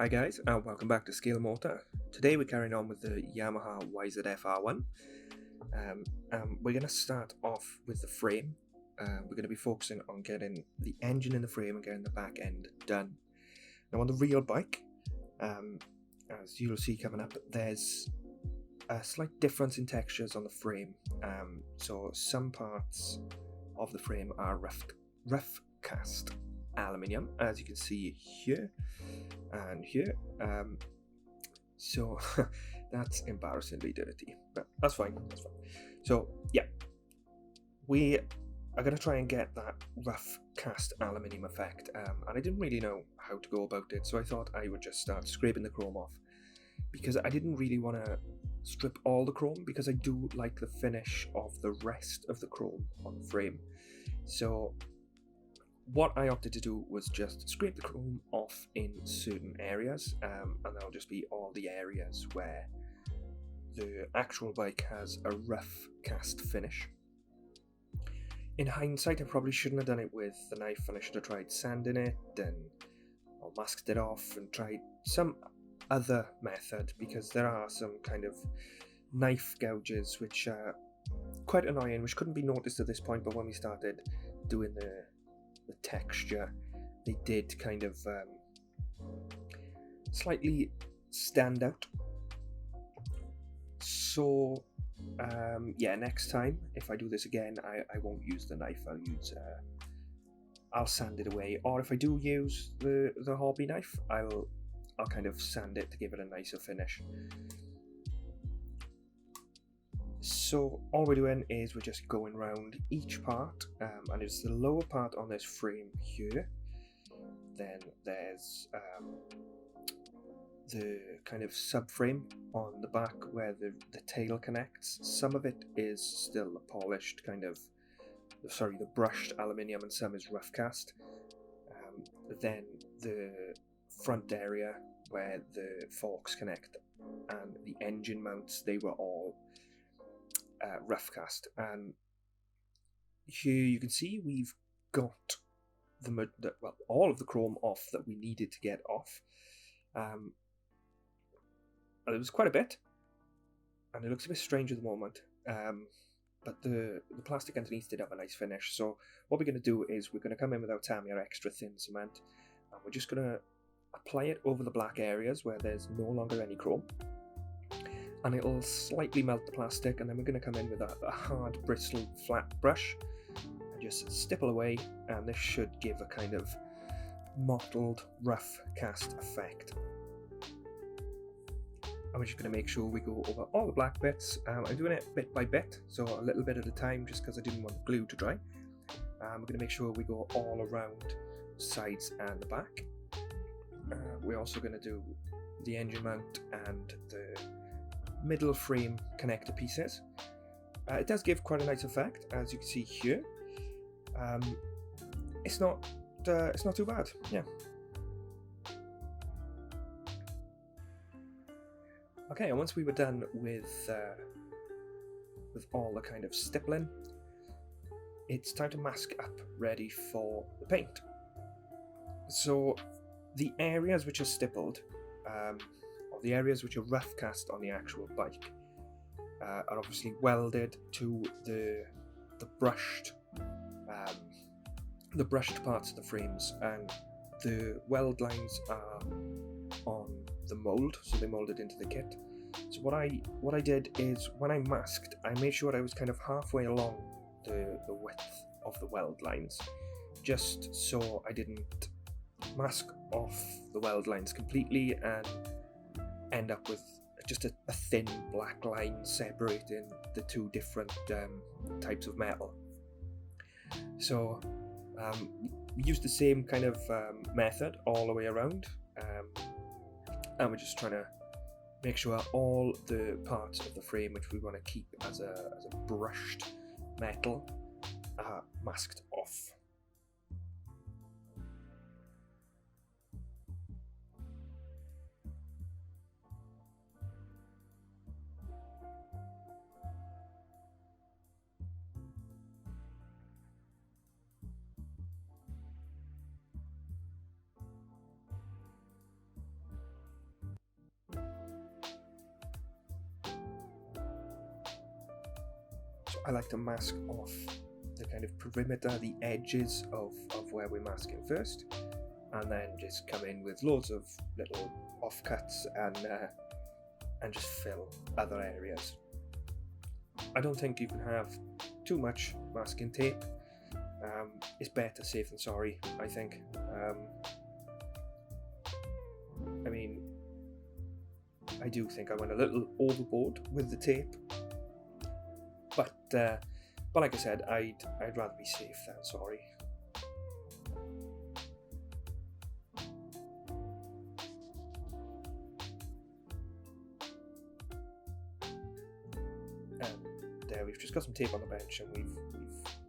Hi guys, and welcome back to Scalemotor. Today we're carrying on with the Yamaha YZF-R1. We're going to start off with the frame. We're going to be focusing on getting the engine in the frame and getting the back end done. Now on the real bike, as you'll see coming up, there's a slight difference in textures on the frame. So some parts of the frame are rough cast aluminium, as you can see here and here. So that's embarrassingly dirty, but that's fine. So yeah, we are going to try and get that rough cast aluminium effect, and I didn't really know how to go about it, so I thought I would just start scraping the chrome off, because I didn't really want to strip all the chrome, because I do like the finish of the rest of the chrome on the frame. So what I opted to do was just scrape the chrome off in certain areas, and that'll just be all the areas where the actual bike has a rough cast finish. In hindsight, I probably shouldn't have done it with the knife, and I should have tried sanding it and masked it off and tried some other method, because there are some kind of knife gouges which are quite annoying, which couldn't be noticed at this point, but when we started doing the texture, they did kind of slightly stand out. So yeah, next time if I do this again, I won't use the knife. I'll sand it away, or if I do use the hobby knife, I'll kind of sand it to give it a nicer finish. So all we're doing is we're just going around each part, and it's the lower part on this frame here. Then there's the kind of subframe on the back where the tail connects. Some of it is still polished, the brushed aluminium, and some is rough cast. Then the front area where the forks connect and the engine mounts, they were all rough cast. And here you can see we've got all of the chrome off that we needed to get off. And it was quite a bit, and it looks a bit strange at the moment, but the plastic underneath did have a nice finish. So what we're going to do is we're going to come in with our Tamiya extra thin cement, and we're just going to apply it over the black areas where there's no longer any chrome, and it'll slightly melt the plastic. And then we're going to come in with a hard bristle flat brush and just stipple away, and this should give a kind of mottled rough cast effect. And we're just going to make sure we go over all the black bits. I'm doing it bit by bit, so a little bit at a time, just because I didn't want the glue to dry. We're going to make sure we go all around the sides and the back. We're also going to do the engine mount and the middle frame connector pieces. It does give quite a nice effect, as you can see here. It's not too bad, yeah. Okay, and once we were done with all the kind of stippling, it's time to mask up, ready for the paint. So the areas which are stippled, or the areas which are rough cast on the actual bike, are obviously welded to the brushed parts of the frames, and the weld lines are on the mold, so they molded into the kit. So what I did is, when I masked, I made sure I was kind of halfway along the width of the weld lines, just so I didn't mask off the weld lines completely and end up with just a thin black line separating the two different types of metal. So we used the same kind of method all the way around, and we're just trying to make sure all the parts of the frame which we want to keep as a brushed metal are masked off. I like to mask off the kind of perimeter, the edges of where we're masking first, and then just come in with loads of little offcuts and just fill other areas. I don't think you can have too much masking tape. It's better safe than sorry, I think. I mean, I do think I went a little overboard with the tape, but like I said, I'd rather be safe than sorry. There, we've just got some tape on the bench, and we've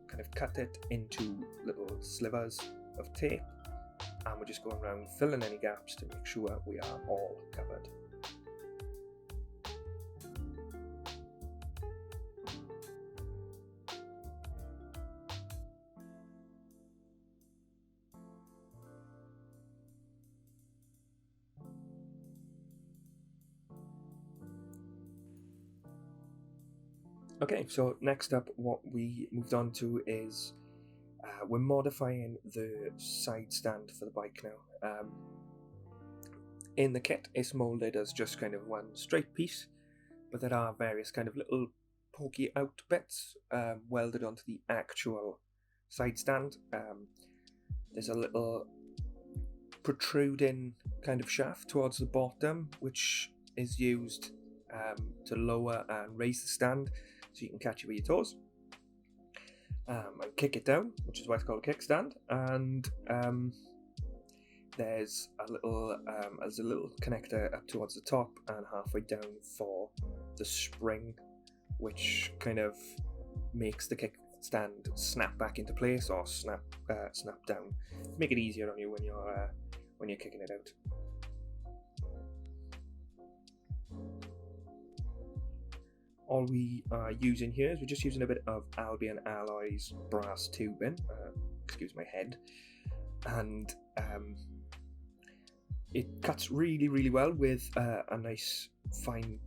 kind of cut it into little slivers of tape, and we're just going around filling any gaps to make sure we are all covered. Okay, so next up, what we moved on to is we're modifying the side stand for the bike now. In the kit, it's molded as just kind of one straight piece, but there are various kind of little pokey out bits welded onto the actual side stand. There's a little protruding kind of shaft towards the bottom, which is used to lower and raise the stand, so you can catch it with your toes and kick it down, which is why it's called a kickstand. And there's a little connector up towards the top and halfway down for the spring, which kind of makes the kickstand snap back into place or snap down. Make it easier on you when you're kicking it out. All we are using here is we're just using a bit of Albion Alloys brass tubing, excuse my head, and it cuts really well with a nice fine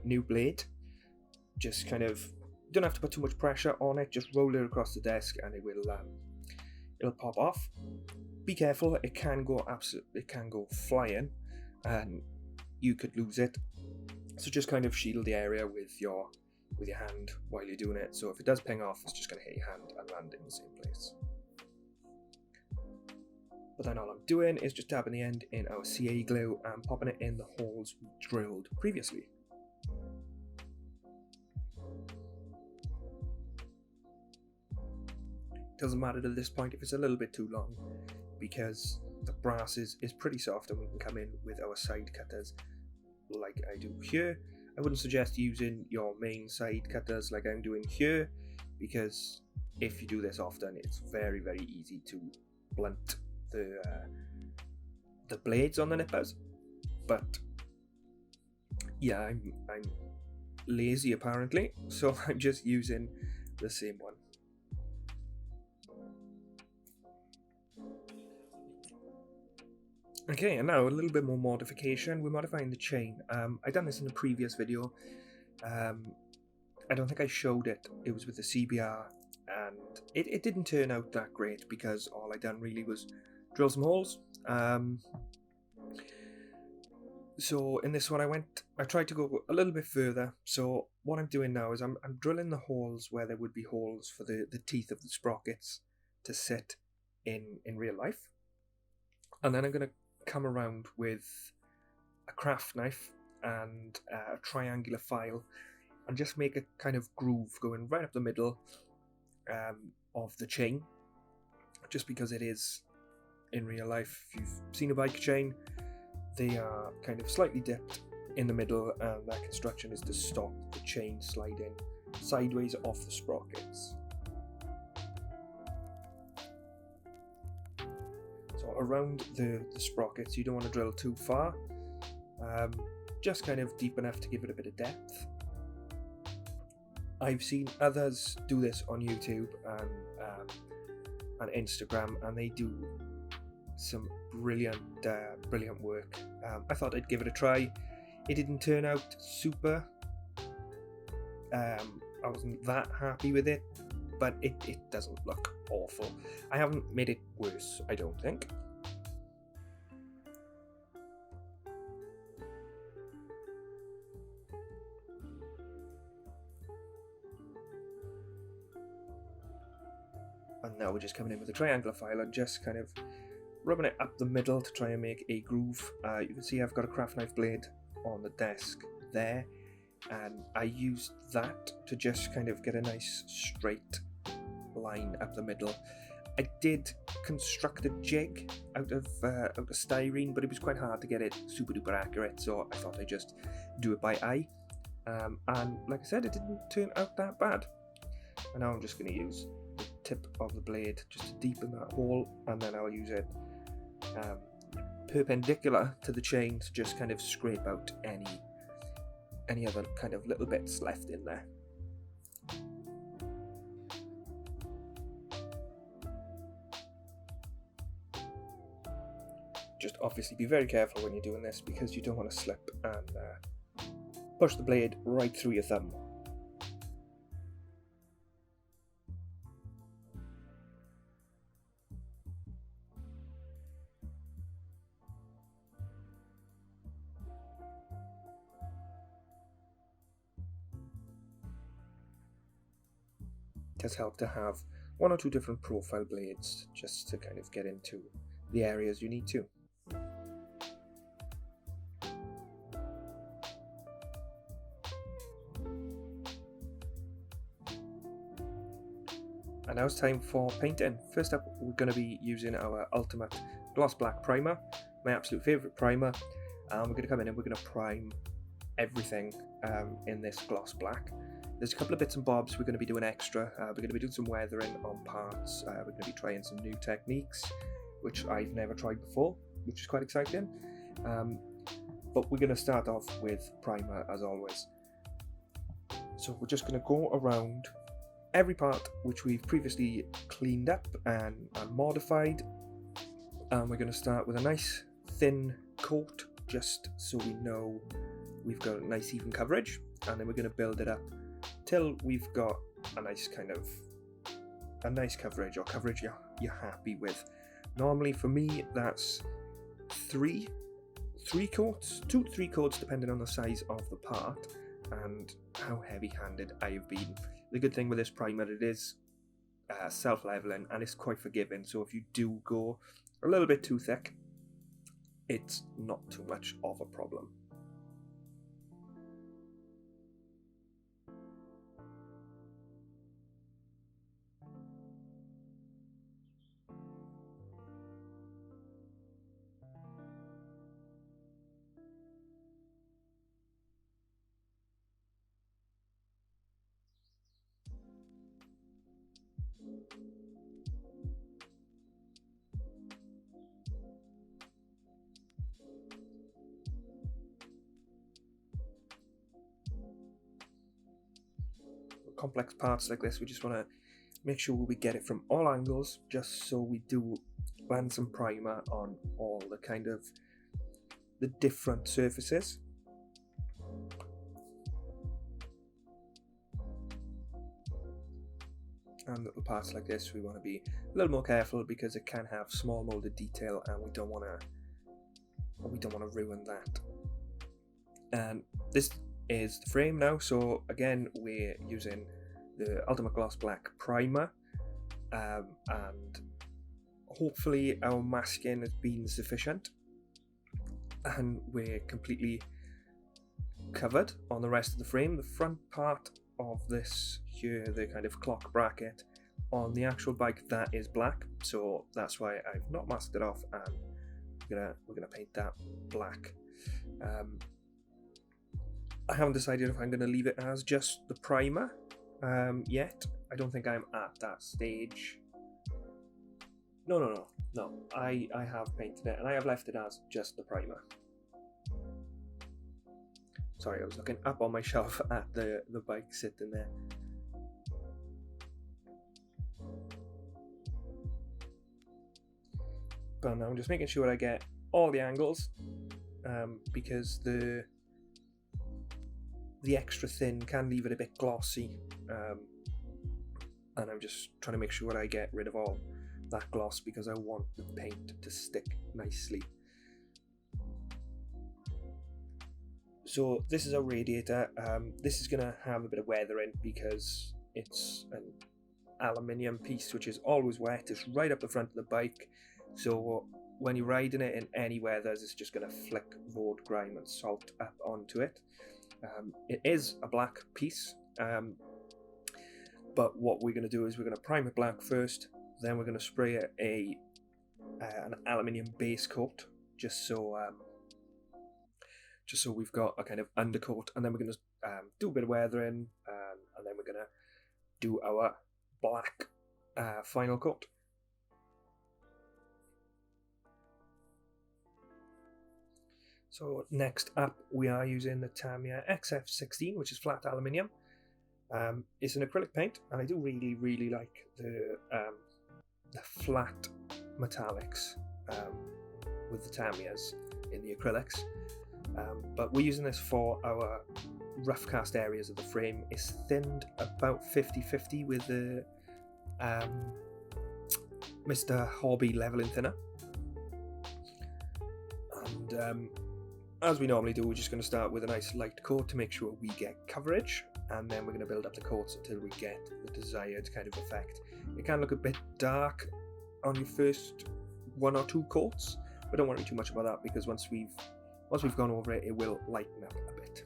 new blade. Just kind of don't have to put too much pressure on it, just roll it across the desk and it'll pop off. Be careful, it can go flying and you could lose it. So just kind of shield the area with your hand while you're doing it. So if it does ping off, it's just going to hit your hand and land in the same place. But then all I'm doing is just dabbing the end in our CA glue and popping it in the holes we drilled previously. Doesn't matter at this point if it's a little bit too long, because the brass is pretty soft and we can come in with our side cutters like I do here. I wouldn't suggest using your main side cutters like I'm doing here, because if you do this often, it's very easy to blunt the blades on the nippers. But yeah, I'm lazy apparently, so I'm just using the same one. Okay, and now a little bit more modification. We're modifying the chain. I done this in a previous video. I don't think I showed it. It was with the CBR, and it didn't turn out that great because all I done really was drill some holes. So in this one, I tried to go a little bit further. So what I'm doing now is I'm drilling the holes where there would be holes for the teeth of the sprockets to sit in real life, and then I'm going to come around with a craft knife and a triangular file and just make a kind of groove going right up the middle of the chain, just because it is in real life. If you've seen a bike chain, they are kind of slightly dipped in the middle, and that construction is to stop the chain sliding sideways off the sprockets. Around the sprockets, you don't want to drill too far, just kind of deep enough to give it a bit of depth. I've seen others do this on YouTube and Instagram, and they do some brilliant work. I thought I'd give it a try. It didn't turn out super. I wasn't that happy with it, but it doesn't look awful. I haven't made it worse, I don't think. And now we're just coming in with a triangular file and just kind of rubbing it up the middle to try and make a groove. You can see I've got a craft knife blade on the desk there, and I used that to just kind of get a nice straight line up the middle. I did construct a jig out of styrene, but it was quite hard to get it super duper accurate, so I thought I'd just do it by eye. And like I said, it didn't turn out that bad. And now I'm just going to use the tip of the blade just to deepen that hole, and then I'll use it perpendicular to the chain to just kind of scrape out any other kind of little bits left in there. Just obviously be very careful when you're doing this, because you don't want to slip and push the blade right through your thumb. It does help to have one or two different profile blades just to kind of get into the areas you need to. And now it's time for painting. First up, we're going to be using our Ultimate Gloss Black Primer, my absolute favourite primer. We're going to come in and we're going to prime everything in this gloss black. There's a couple of bits and bobs we're going to be doing extra. We're going to be doing some weathering on parts. We're going to be trying some new techniques, which I've never tried before, which is quite exciting. But we're going to start off with primer as always. So we're just going to go around every part which we've previously cleaned up and modified. And we're going to start with a nice thin coat, just so we know we've got a nice even coverage, and then we're going to build it up till we've got a nice coverage, or coverage you're happy with. Normally for me that's three coats, 2 to 3 coats, depending on the size of the part and how heavy-handed I have been. The good thing with this primer, it is self-leveling and it's quite forgiving, so if you do go a little bit too thick, it's not too much of a problem. Complex parts like this, we just want to make sure we get it from all angles, just so we do land some primer on all the kind of the different surfaces. And little parts like this, we want to be a little more careful because it can have small molded detail, and we don't want to ruin that. And this is the frame now, so again we're using the Ultimate Gloss Black Primer, and hopefully our masking has been sufficient and we're completely covered on the rest of the frame. The front part of this here, the kind of clock bracket on the actual bike, that is black, so that's why I've not masked it off, and we're gonna paint that black. I haven't decided if I'm going to leave it as just the primer yet. I don't think I'm at that stage. No. I have painted it and I have left it as just the primer. Sorry, I was looking up on my shelf at the bike sitting there. But now I'm just making sure I get all the angles, because the the extra thin can leave it a bit glossy, and I'm just trying to make sure I get rid of all that gloss because I want the paint to stick nicely. So this is our radiator. This is going to have a bit of weathering because it's an aluminium piece which is always wet. It's right up the front of the bike, so when you're riding it in any weathers, it's just going to flick road grime and salt up onto it. It is a black piece, but what we're going to do is we're going to prime it black first, then we're going to spray it an aluminium base coat, just so we've got a kind of undercoat, and then we're going to do a bit of weathering, and then we're going to do our black final coat. So next up, we are using the Tamiya YZF-R1, which is flat aluminium. It's an acrylic paint, and I do really like the flat metallics with the Tamiyas in the acrylics. But we're using this for our rough cast areas of the frame. It's thinned about 50-50 with the Mr. Hobby leveling thinner. And as we normally do, we're just going to start with a nice light coat to make sure we get coverage, and then we're going to build up the coats until we get the desired kind of effect. It can look a bit dark on your first 1 or 2 coats, but don't worry too much about that because once we've gone over it, it will lighten up a bit.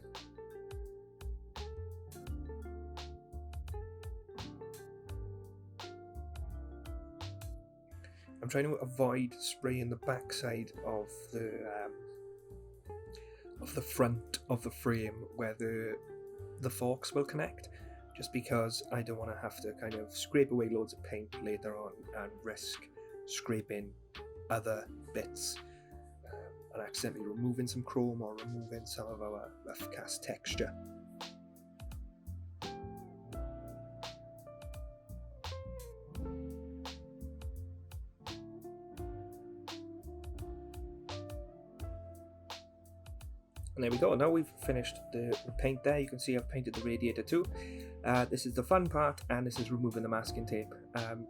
I'm trying to avoid spraying the backside of the front of the frame where the forks will connect, just because I don't want to have to kind of scrape away loads of paint later on and risk scraping other bits and accidentally removing some chrome or removing some of our rough cast texture. And there we go, now we've finished the paint there. You can see I've painted the radiator too. This is the fun part, and this is removing the masking tape.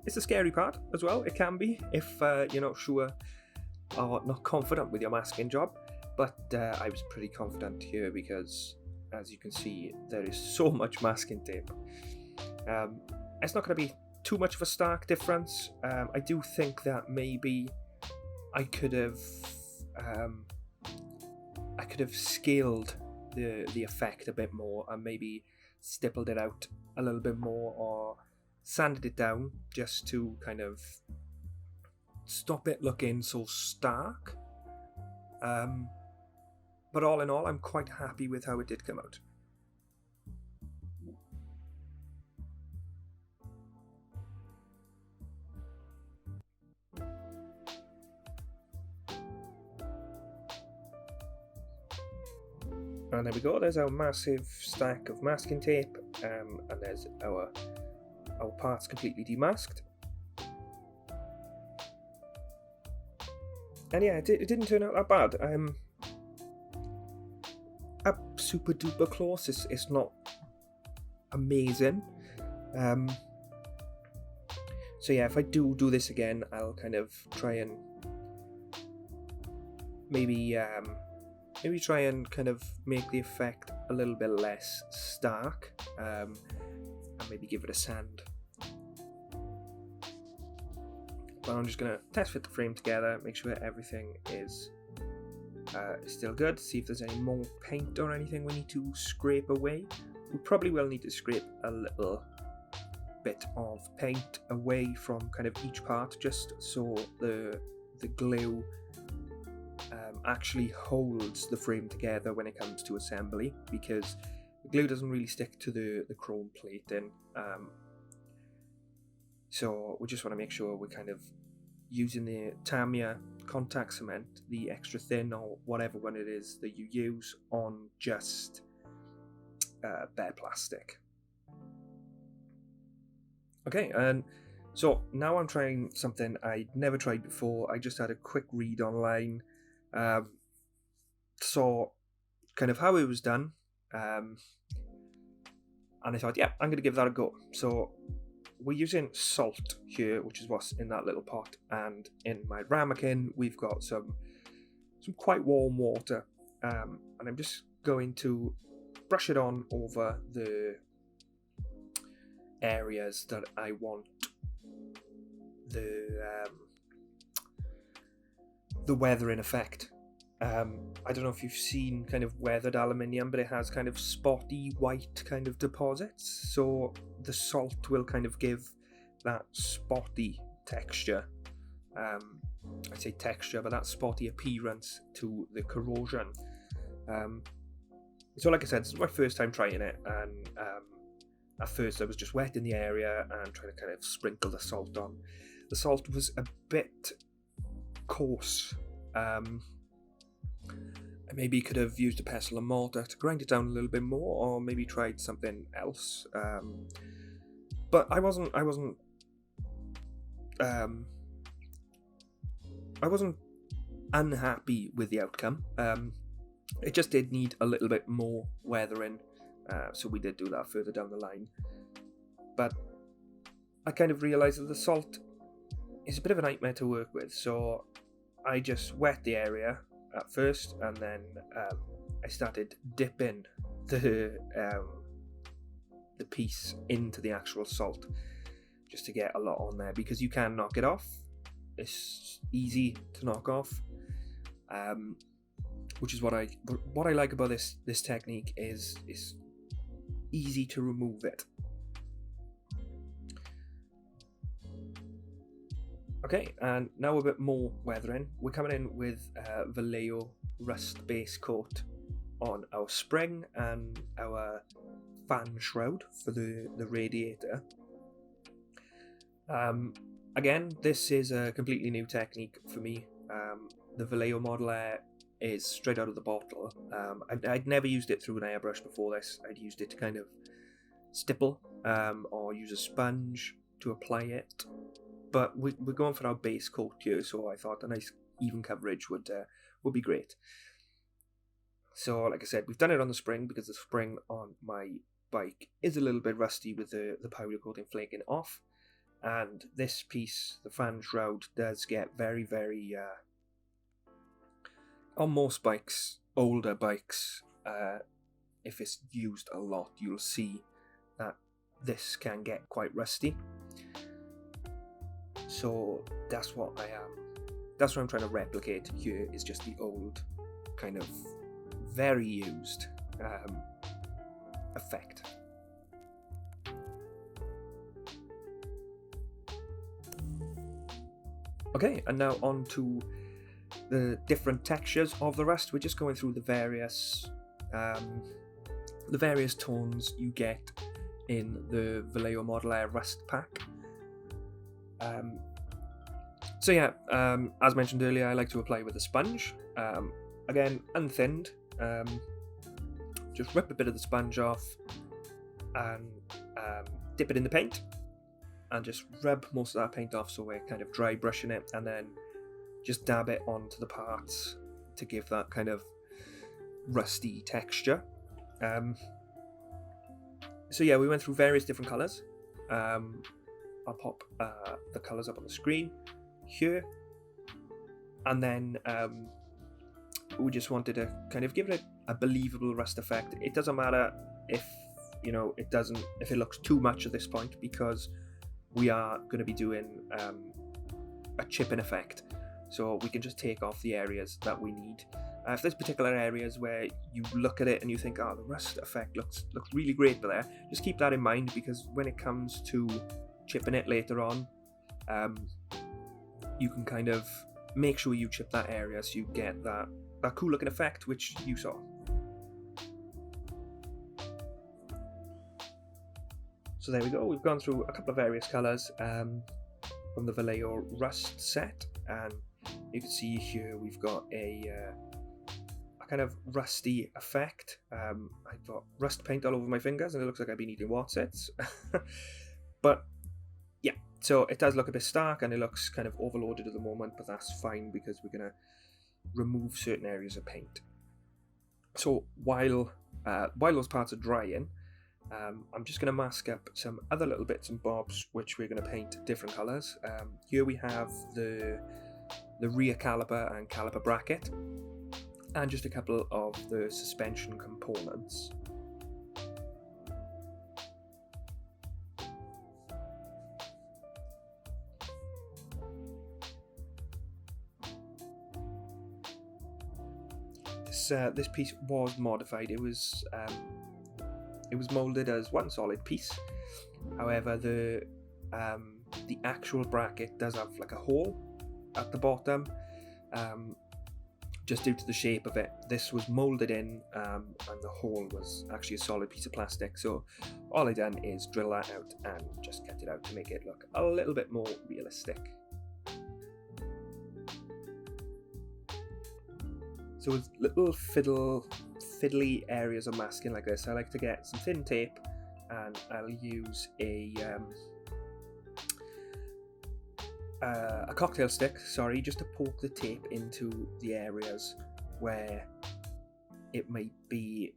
It's a scary part as well, it can be, if you're not sure or not confident with your masking job. But I was pretty confident here because, as you can see, there is so much masking tape. It's not going to be too much of a stark difference. I do think that maybe I could have scaled the effect a bit more and maybe stippled it out a little bit more or sanded it down just to kind of stop it looking so stark. But all in all, I'm quite happy with how it did come out. And there we go, there's our massive stack of masking tape, and there's our parts completely demasked. And yeah, it didn't turn out that bad. Up super duper close, it's not amazing. So yeah, if I do this again, I'll kind of try and maybe try and kind of make the effect a little bit less stark, and maybe give it a sand. But I'm just going to test fit the frame together, make sure everything is still good, see if there's any more paint or anything we need to scrape away. We probably will need to scrape a little bit of paint away from kind of each part, just so the glue actually holds the frame together when it comes to assembly, because the glue doesn't really stick to the chrome plating. So we just want to make sure we're kind of using the Tamiya contact cement, the extra thin or whatever one it is that you use, on just bare plastic. Okay, and so now I'm trying something I'd never tried before. I just had a quick read online, saw kind of how it was done. And I thought, yeah, I'm going to give that a go. So we're using salt here, which is what's in that little pot, and in my ramekin we've got some quite warm water, and I'm just going to brush it on over the areas that I want the weathering effect. I don't know if you've seen kind of weathered aluminium, but it has kind of spotty white kind of deposits, so the salt will kind of give that spotty texture, I say texture, but that spotty appearance to the corrosion. So like I said, this is my first time trying it, and at first I was just wetting the area and trying to kind of sprinkle the salt on. The salt was a bit coarse. I maybe could have used a pestle and mortar to grind it down a little bit more, or maybe tried something else. But I wasn't unhappy with the outcome. It just did need a little bit more weathering, so we did do that further down the line. But I kind of realised that the salt is a bit of a nightmare to work with, so I just wet the area at first, and then I started dipping the piece into the actual salt just to get a lot on there, because you can knock it off. It's easy to knock off, which is what I like about this technique is easy to remove it. Okay, and now a bit more weathering. We're coming in with Valejo Rust base coat on our spring and our fan shroud for the radiator. Again, this is a completely new technique for me. The Valejo Model Air is straight out of the bottle. I'd never used it through an airbrush before this. I'd used it to kind of stipple or use a sponge to apply it. But we're going for our base coat here, so I thought a nice even coverage would be great. So, like I said, we've done it on the spring because the spring on my bike is a little bit rusty with the powder coating flaking off. And this piece, the fan shroud, does get very, very... on most bikes, older bikes, if it's used a lot, you'll see that this can get quite rusty. So that's what I'm trying to replicate here, is just the old kind of very used effect. Okay, and now on to the different textures of the rust. We're just going through the various tones you get in the Valejo Model Air Rust pack. So yeah, as mentioned earlier, I like to apply with a sponge. Again, unthinned. Just rip a bit of the sponge off and dip it in the paint and just rub most of that paint off, so we're kind of dry brushing it, and then just dab it onto the parts to give that kind of rusty texture. So yeah, we went through various different colours. I'll pop the colours up on the screen here, and then we just wanted to kind of give it a believable rust effect. It doesn't matter if if it looks too much at this point, because we are going to be doing a chipping effect, so we can just take off the areas that we need. If there's particular areas where you look at it and you think, oh, the rust effect looks really great there, just keep that in mind, because when it comes to chipping it later on, you can kind of make sure you chip that area so you get that cool looking effect which you saw. So there we go, we've gone through a couple of various colours from the Valejo Rust set, and you can see here we've got a kind of rusty effect. I've got rust paint all over my fingers and it looks like I've been eating Watsits. But yeah, so it does look a bit stark and it looks kind of overloaded at the moment, but that's fine because we're going to remove certain areas of paint. So while those parts are drying, I'm just going to mask up some other little bits and bobs which we're going to paint different colours. Here we have the rear caliper and caliper bracket, and just a couple of the suspension components. This piece was modified. It was molded as one solid piece. However, the actual bracket does have like a hole at the bottom, just due to the shape of it. This was molded in, and the hole was actually a solid piece of plastic. So all I done is drill that out and just cut it out to make it look a little bit more realistic. So with little fiddly areas of masking like this, I like to get some thin tape, and I'll use a cocktail stick, just to poke the tape into the areas where it might be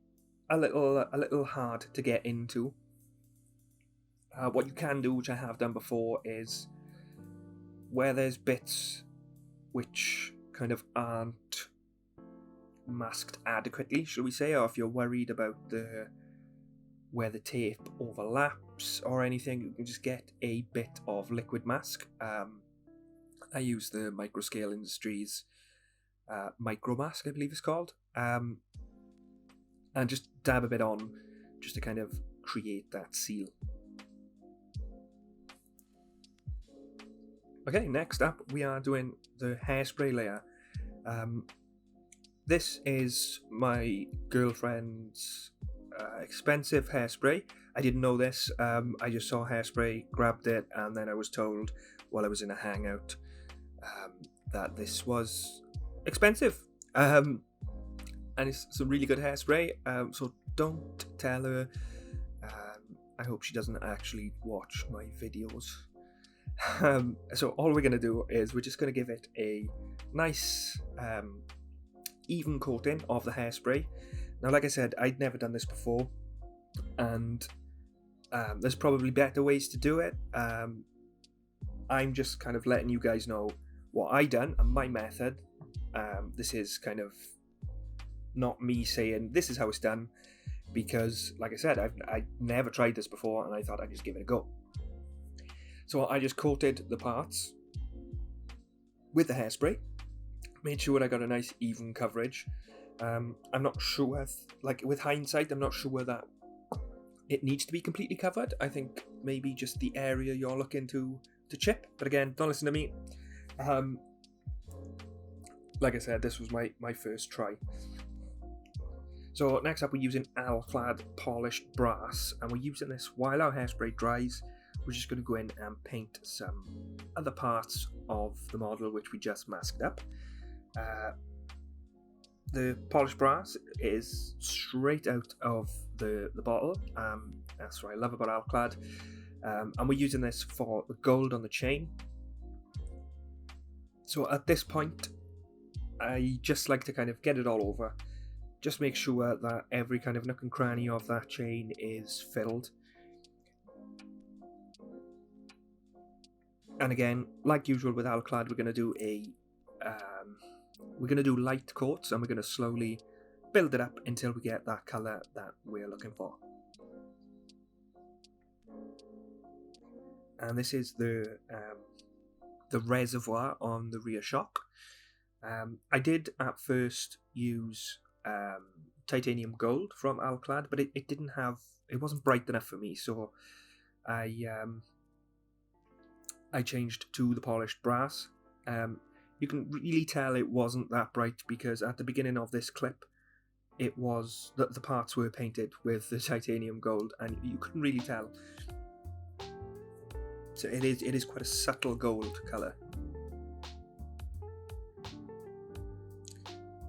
a little hard to get into. What you can do, which I have done before, is where there's bits which kind of aren't masked adequately, shall we say, or if you're worried about where the tape overlaps or anything, you can just get a bit of liquid mask. I use the Microscale Industries Micro Mask, I believe it's called, and just dab a bit on just to kind of create that seal. Okay, next up we are doing the hairspray layer. This is my girlfriend's expensive hairspray. I didn't know this. I just saw hairspray, grabbed it, and then I was told while I was in a hangout that this was expensive. And it's some really good hairspray, so don't tell her. I hope she doesn't actually watch my videos. So all we're going to do is we're just going to give it a nice even coating of the hairspray. Now, like I said, I'd never done this before, and there's probably better ways to do it. I'm just kind of letting you guys know what I done and my method. This is kind of not me saying this is how it's done, because like I said, I've never tried this before, and I thought I'd just give it a go. So I just coated the parts with the hairspray, made sure I got a nice even coverage. I'm not sure, like with hindsight, I'm not sure that it needs to be completely covered. I think maybe just the area you're looking to chip, but again, don't listen to me. Like I said, this was my first try. So next up, we're using alcad polished brass, and we're using this while our hairspray dries. We're just going to go in and paint some other parts of the model which we just masked up. The polished brass is straight out of the bottle. That's what I love about alcad. And we're using this for the gold on the chain. So at this point, I just like to kind of get it all over. Just make sure that every kind of nook and cranny of that chain is filled. And again, like usual with alcad, we're going to do light coats, and we're going to slowly build it up until we get that colour that we're looking for. And this is the reservoir on the rear shock. I did at first use titanium gold from alcad, but it wasn't bright enough for me, so I changed to the polished brass. You can really tell it wasn't that bright because at the beginning of this clip, it was the parts were painted with the titanium gold, and you couldn't really tell. So it is quite a subtle gold colour.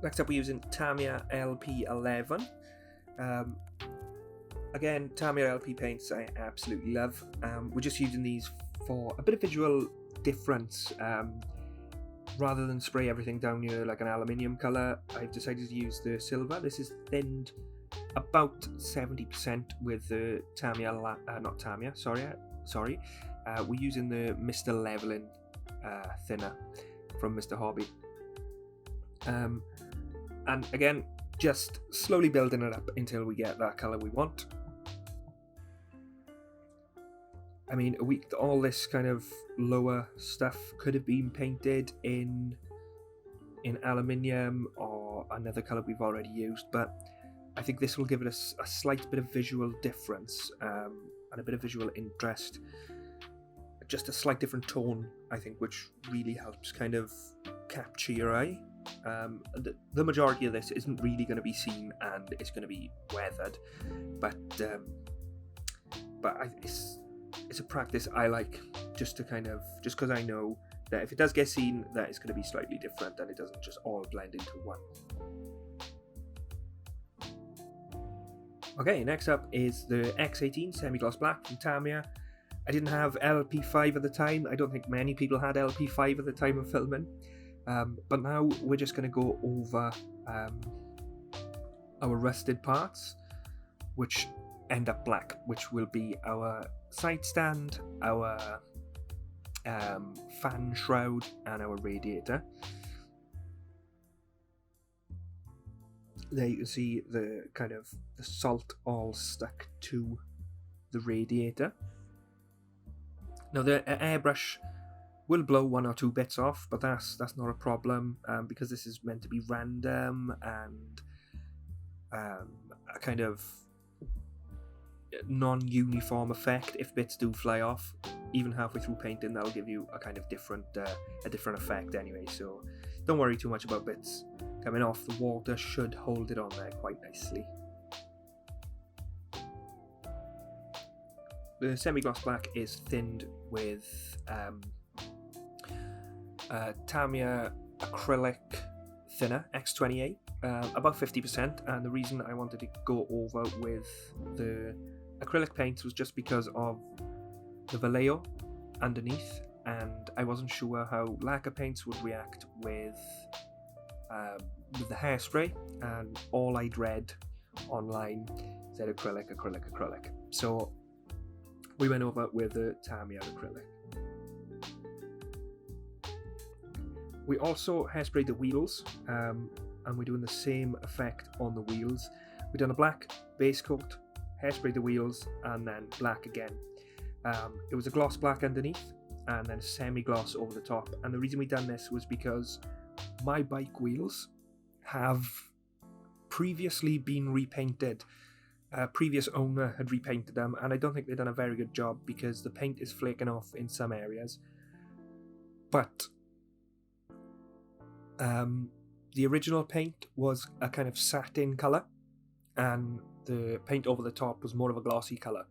Next up, we're using Tamiya LP11. Again, Tamiya LP paints I absolutely love. We're just using these for a bit of visual difference. Rather than spray everything down here like an aluminium colour, I've decided to use the silver. This is thinned about 70% with the Tamiya, not Tamiya, sorry. We're using the Mr. Leveling thinner from Mr. Hobby. And again, just slowly building it up until we get that colour we want. I mean, all this kind of lower stuff could have been painted in aluminium or another colour we've already used, but I think this will give it a slight bit of visual difference and a bit of visual interest. Just a slight different tone, I think, which really helps kind of capture your eye. The majority of this isn't really going to be seen and it's going to be weathered, but it's a practice I like, just because I know that if it does get seen, that it's going to be slightly different and it doesn't just all blend into one. Okay, next up is the X18 semi-gloss black from Tamiya. I didn't have LP5 at the time. I don't think many people had LP5 at the time of filming. But now we're just going to go over our rusted parts, which end up black, which will be our side stand, our fan shroud, and our radiator. There you can see the salt all stuck to the radiator. Now the airbrush will blow one or two bits off, but that's not a problem because this is meant to be random and a kind of non-uniform effect. If bits do fly off, even halfway through painting, that'll give you a kind of different effect anyway. So don't worry too much about bits coming off. The water should hold it on there quite nicely. The semi-gloss black is thinned with Tamiya acrylic thinner X28, about 50%, and the reason I wanted to go over with the acrylic paints was just because of the Vallejo underneath, and I wasn't sure how lacquer paints would react with the hairspray, and all I'd read online said acrylic. So we went over with the Tamiya acrylic. We also hairsprayed the wheels, and we're doing the same effect on the wheels. We've done a black base coat, hairsprayed the wheels, and then black again. It was a gloss black underneath, and then a semi-gloss over the top. And the reason we done this was because my bike wheels have previously been repainted. A previous owner had repainted them, and I don't think they've done a very good job because the paint is flaking off in some areas. But the original paint was a kind of satin colour, and the paint over the top was more of a glossy colour.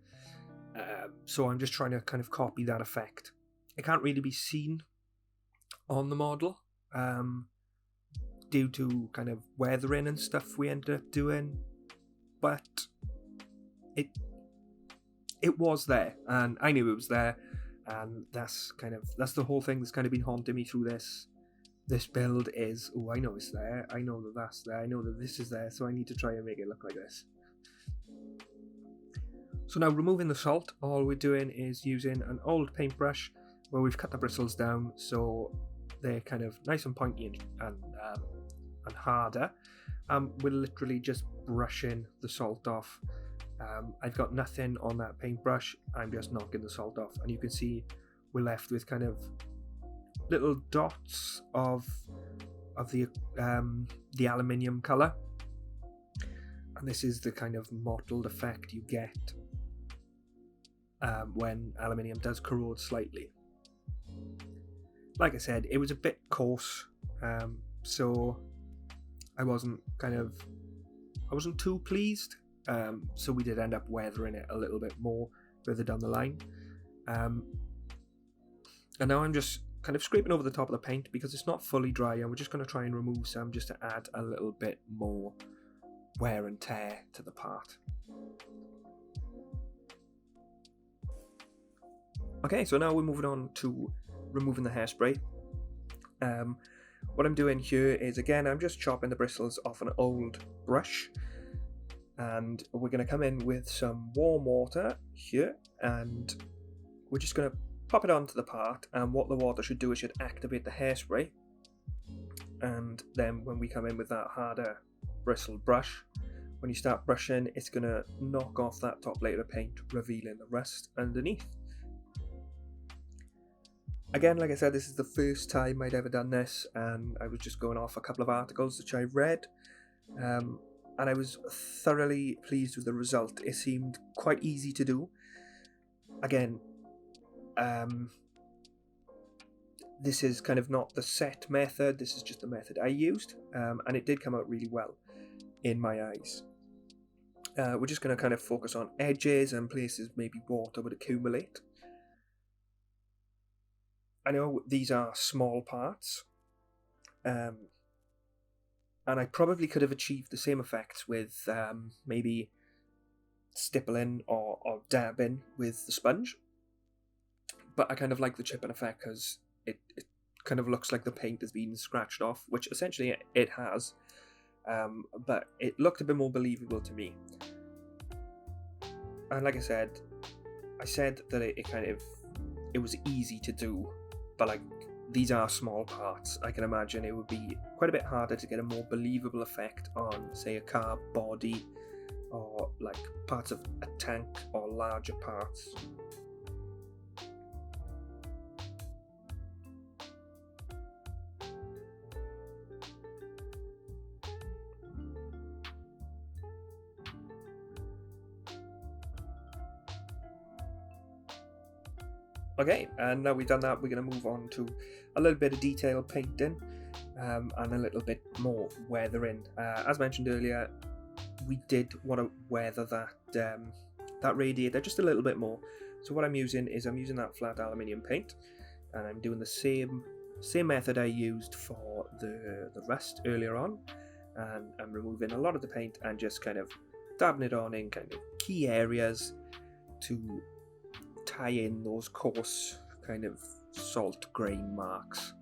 So I'm just trying to kind of copy that effect. It can't really be seen on the model due to kind of weathering and stuff we ended up doing, but it was there, and I knew it was there, and that's the whole thing that's kind of been haunting me through this build is, oh, I know it's there, I know that that's there, I know that this is there, so I need to try and make it look like this. So now, removing the salt, all we're doing is using an old paintbrush where we've cut the bristles down so they're kind of nice and pointy and harder. We're literally just brushing the salt off. I've got nothing on that paintbrush, I'm just knocking the salt off, and you can see we're left with kind of little dots of the aluminium colour, and this is the kind of mottled effect you get when aluminium does corrode slightly. Like I said, it was a bit coarse, so I wasn't too pleased, so we did end up weathering it a little bit more further down the line, and now I'm just kind of scraping over the top of the paint because it's not fully dry, and we're just going to try and remove some just to add a little bit more wear and tear to the part. Okay, so now we're moving on to removing the hairspray. What I'm doing here is, again, I'm just chopping the bristles off an old brush. and we're going to come in with some warm water here, and we're just going to pop it onto the part, and what the water should do is should activate the hairspray, and then when we come in with that harder bristled brush, when you start brushing, it's going to knock off that top layer of paint, revealing the rust underneath. Again, like I said, this is the first time I'd ever done this, and I was just going off a couple of articles which I read, and I was thoroughly pleased with the result. It seemed quite easy to do. Again, this is kind of not the set method, this is just the method I used, and it did come out really well in my eyes. We're just going to kind of focus on edges and places maybe water would accumulate. I know these are small parts, and I probably could have achieved the same effects with maybe stippling or dabbing with the sponge, but I kind of like the chipping effect because it kind of looks like the paint has been scratched off, which essentially it has, but it looked a bit more believable to me. And like I said that it was easy to do, but like these are small parts. I can imagine it would be quite a bit harder to get a more believable effect on, say, a car body or like parts of a tank or larger parts. Okay, and now we've done that, we're going to move on to a little bit of detail painting and a little bit more weathering. As mentioned earlier, we did want to weather that radiator just a little bit more. So what I'm using that flat aluminium paint, and I'm doing the same method I used for the rust earlier on, and I'm removing a lot of the paint and just kind of dabbing it on in kind of key areas to tie in those coarse kind of salt grain marks.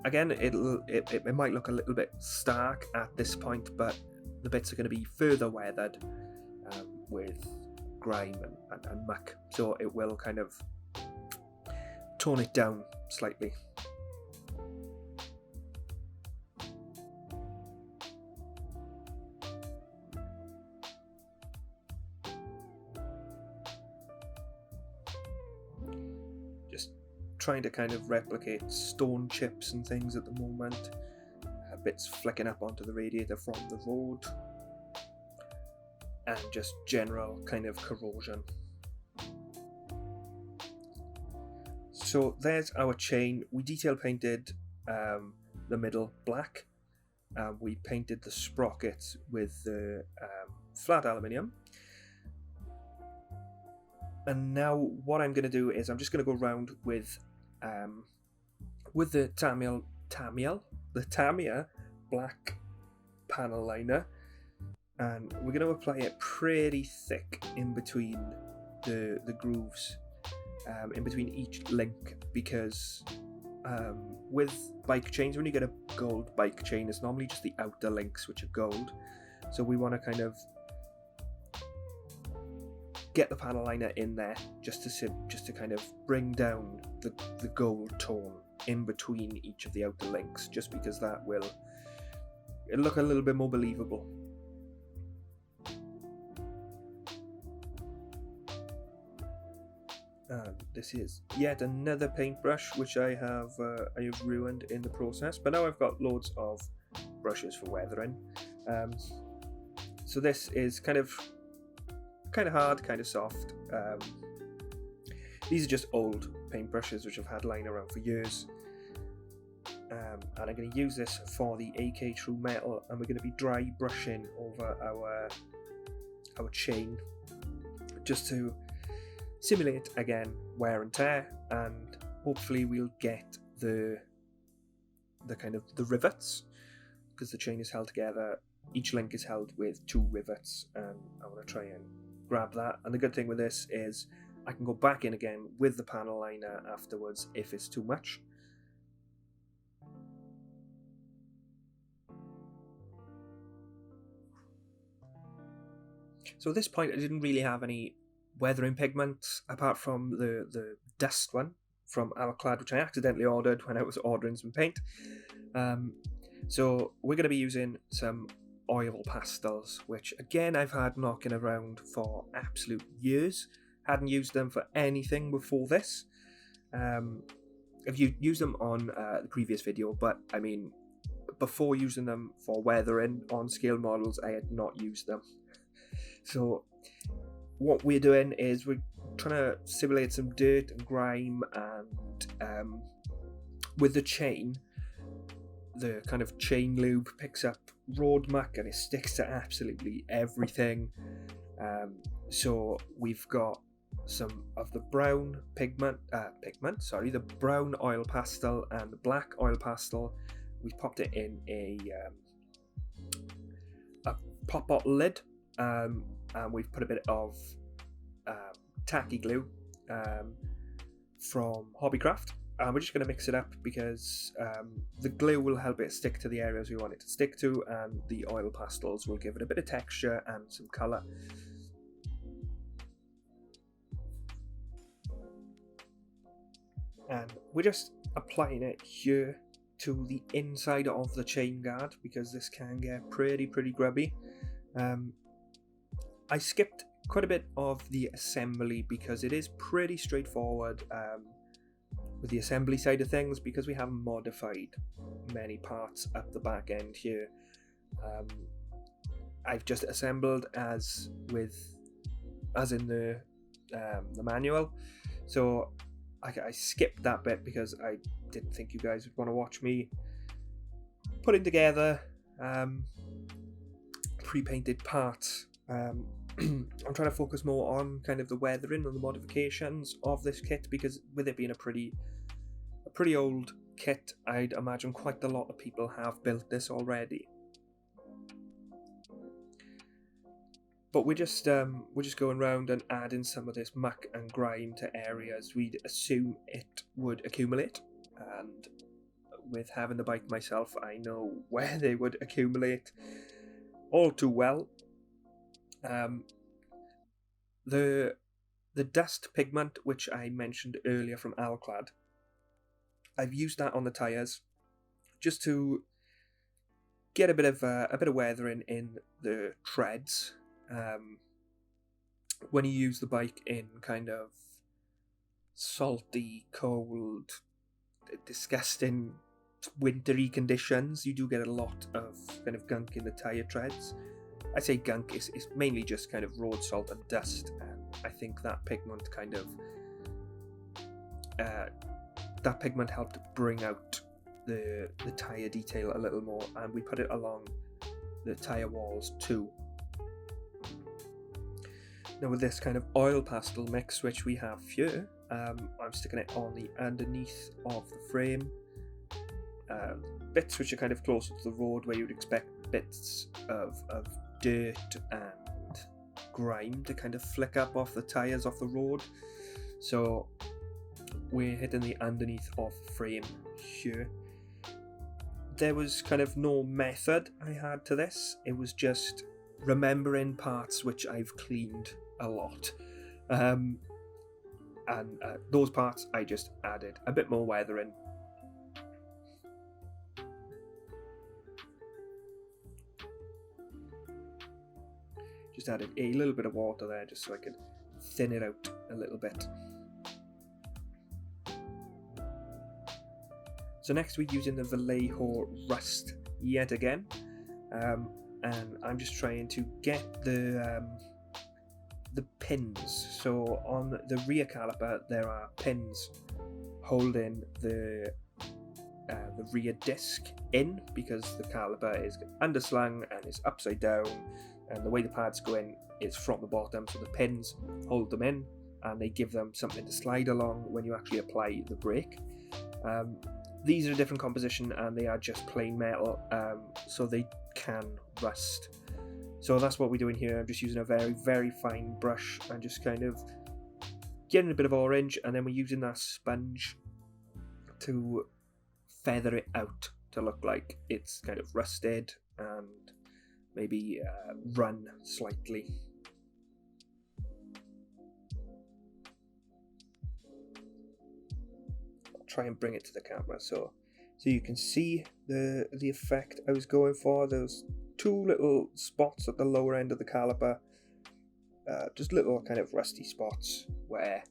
Again, it might look a little bit stark at this point, but the bits are going to be further weathered with grime and muck, so it will kind of tone it down slightly. Trying to kind of replicate stone chips and things at the moment, bits flicking up onto the radiator from the road, and just general kind of corrosion. So there's our chain. We detail painted the middle black, we painted the sprockets with the flat aluminium. And now what I'm going to do is I'm just going to go around with the Tamiya black panel liner, and we're going to apply it pretty thick in between the grooves, in between each link, because with bike chains, when you get a gold bike chain, it's normally just the outer links which are gold, so we want to kind of get the panel liner in there just to kind of bring down the gold tone in between each of the outer links, just because it'll look a little bit more believable. This is yet another paintbrush which I have ruined in the process, but now I've got loads of brushes for weathering. So this is kind of hard, kind of soft. These are just old paintbrushes which I've had lying around for years, and I'm going to use this for the AK True Metal, and we're going to be dry brushing over our chain just to simulate again wear and tear, and hopefully we'll get the kind of the rivets, because the chain is held together. Each link is held with 2 rivets, and I want to try and grab that. And the good thing with this is I can go back in again with the panel liner afterwards if it's too much. So at this point I didn't really have any weathering pigments apart from the dust one from Alcad, which I accidentally ordered when I was ordering some paint. So we're going to be using some oil pastels, which again I've had knocking around for absolute years. Hadn't used them for anything before this. I've used them on the previous video, but I mean, before using them for weathering on scale models, I had not used them. So what we're doing is we're trying to simulate some dirt and grime, and with the chain, the kind of chain lube picks up road muck and it sticks to absolutely everything. So we've got some of the brown the brown oil pastel and the black oil pastel. We popped it in a pop bottle lid, and we've put a bit of tacky glue from Hobbycraft, and we're just going to mix it up because the glue will help it stick to the areas we want it to stick to, and the oil pastels will give it a bit of texture and some colour. And we're just applying it here to the inside of the chain guard because this can get pretty grubby. I skipped quite a bit of the assembly because it is pretty straightforward with the assembly side of things, because we haven't modified many parts up the back end here. I've just assembled as in the manual, so I skipped that bit because I didn't think you guys would want to watch me putting together pre-painted parts. I'm trying to focus more on kind of the weathering and the modifications of this kit, because with it being a pretty old kit, I'd imagine quite a lot of people have built this already. But we're just going around and adding some of this muck and grime to areas we'd assume it would accumulate, and with having the bike myself, I know where they would accumulate all too well. The dust pigment, which I mentioned earlier from Alcad, I've used that on the tyres just to get a bit of weathering in the treads. When you use the bike in kind of salty, cold, disgusting, wintry conditions, you do get a lot of kind of gunk in the tyre treads. I say gunk, it's mainly just kind of road salt and dust, and I think that pigment kind of helped bring out the tyre detail a little more, and we put it along the tyre walls too. Now with this kind of oil pastel mix which we have here, I'm sticking it on the underneath of the frame, bits which are kind of closer to the road where you'd expect bits of dirt and grime to kind of flick up off the tyres off the road. So we're hitting the underneath of the frame here. There was kind of no method I had to this, it was just remembering parts which I've cleaned a lot, and those parts I just added a bit more weathering. Just added a little bit of water there just so I could thin it out a little bit. So next we're using the Valejo Rust yet again, and I'm just trying to get the pins. So on the rear caliper there are pins holding the rear disc in, because the caliper is underslung and is upside down, and the way the pads go in is from the bottom, so the pins hold them in and they give them something to slide along when you actually apply the brake. These are a different composition and they are just plain metal, so they can rust. So that's what we're doing here. I'm just using a very fine brush and just kind of getting a bit of orange, and then we're using that sponge to feather it out to look like it's kind of rusted and maybe run slightly. try and bring it to the camera so you can see the effect I was going for. Those two little spots at the lower end of the caliper, just little kind of rusty spots where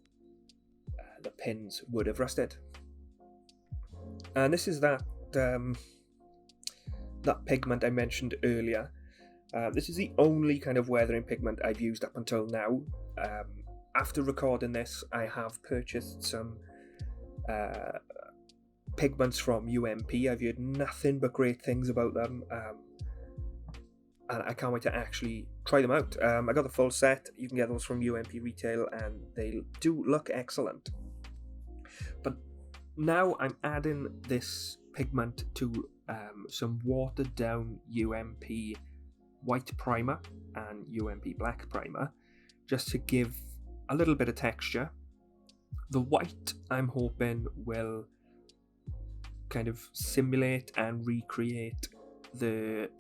the pins would have rusted. And this is that pigment I mentioned earlier. This is the only kind of weathering pigment I've used up until now. After recording this, I have purchased some pigments from UMP. I've heard nothing but great things about them, and I can't wait to actually try them out. I got the full set. You can get those from UMP retail, and they do look excellent. But now I'm adding this pigment to some watered down UMP white primer and UMP black primer, just to give a little bit of texture. The white, I'm hoping, will kind of simulate and recreate the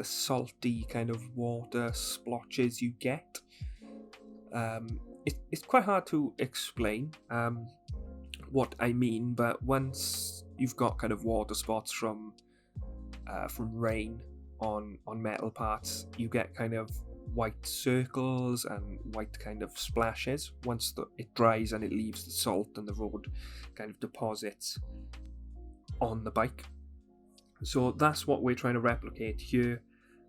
salty kind of water splotches you get. It's quite hard to explain what I mean, but once you've got kind of water spots from rain on metal parts, you get kind of white circles and white kind of splashes. Once it dries and it leaves the salt and the road kind of deposits on the bike. So that's what we're trying to replicate here,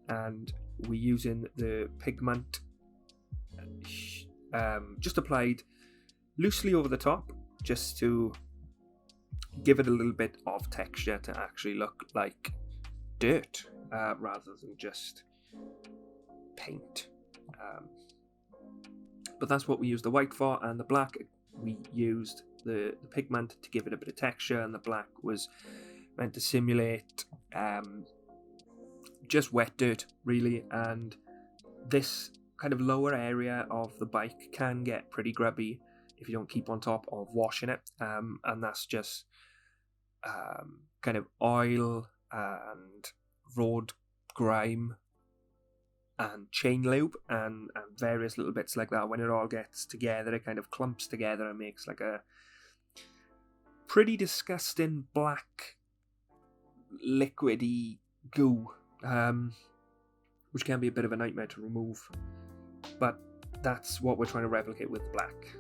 and we're using the pigment just applied loosely over the top, just to give it a little bit of texture to actually look like dirt rather than just paint. But that's what we used the white for, and the black we used the pigment to give it a bit of texture, and the black was meant to simulate just wet dirt really. And this kind of lower area of the bike can get pretty grubby if you don't keep on top of washing it, and that's just kind of oil and road grime and chain lube and various little bits like that. When it all gets together, it kind of clumps together and makes like a pretty disgusting black liquidy goo, which can be a bit of a nightmare to remove, but that's what we're trying to replicate with black.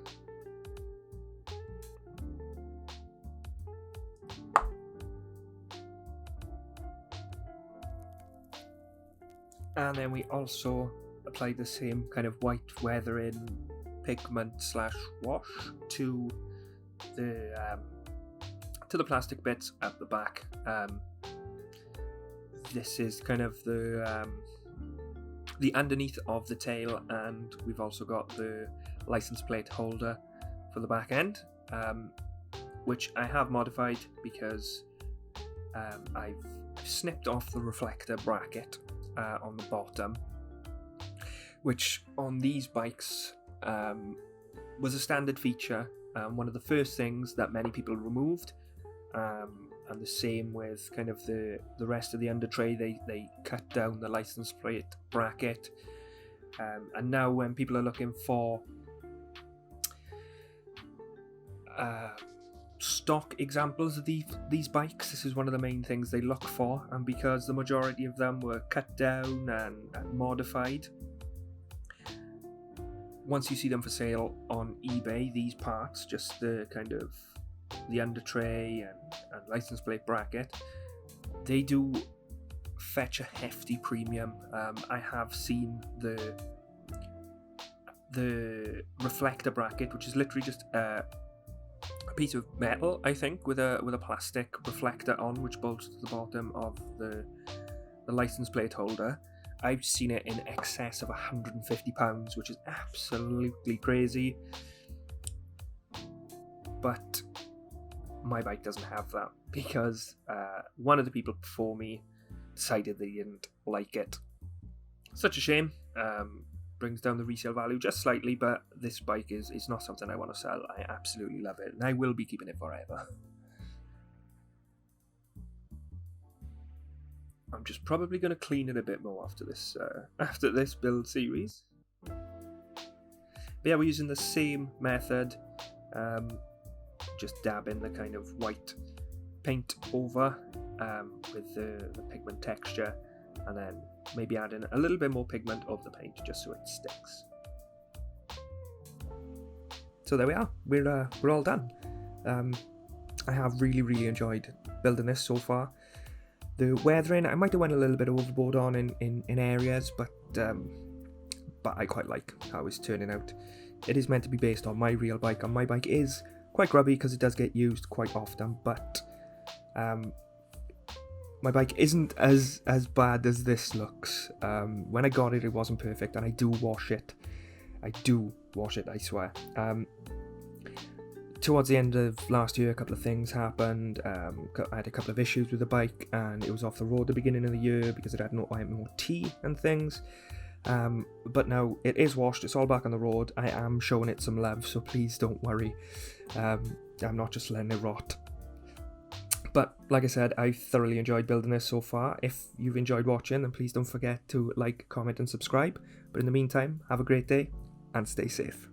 And then we also applied the same kind of white weathering pigment / wash to the plastic bits at the back. This is kind of the underneath of the tail, and we've also got the license plate holder for the back end, which I have modified because I've snipped off the reflector bracket on the bottom, which on these bikes was a standard feature, one of the first things that many people removed, and the same with kind of the rest of the under tray. They cut down the license plate bracket, and now when people are looking for stock examples of these bikes, this is one of the main things they look for. And because the majority of them were cut down and modified, once you see them for sale on eBay, these parts, just the kind of the under tray and license plate bracket, they do fetch a hefty premium. I have seen the reflector bracket, which is literally just a piece of metal, I think, with a plastic reflector on, which bolts to the bottom of the license plate holder. I've seen it in excess of £150, which is absolutely crazy. But my bike doesn't have that, because one of the people before me decided they didn't like it. Such a shame. Brings down the resale value just slightly, but this bike is not something I want to sell. I absolutely love it, and I will be keeping it forever. I'm just probably going to clean it a bit more after this build series. But yeah, we're using the same method. just dabbing the kind of white paint over with the pigment texture, and then maybe adding a little bit more pigment of the paint just so it sticks. So there we are, we're all done. I have really enjoyed building this so far. The weathering I might have went a little bit overboard on in areas, but I quite like how it's turning out. It is meant to be based on my real bike, and my bike is quite grubby because it does get used quite often, but my bike isn't as bad as this looks. When I got it, it wasn't perfect, and I do wash it, I swear. Towards the end of last year, a couple of things happened. I had a couple of issues with the bike, and it was off the road at the beginning of the year because it had no MOT and things. But now it is washed, it's all back on the road. I am showing it some love, so please don't worry. I'm not just letting it rot. But like I said, I thoroughly enjoyed building this so far. If you've enjoyed watching, then please don't forget to like, comment and subscribe. But in the meantime, have a great day and stay safe.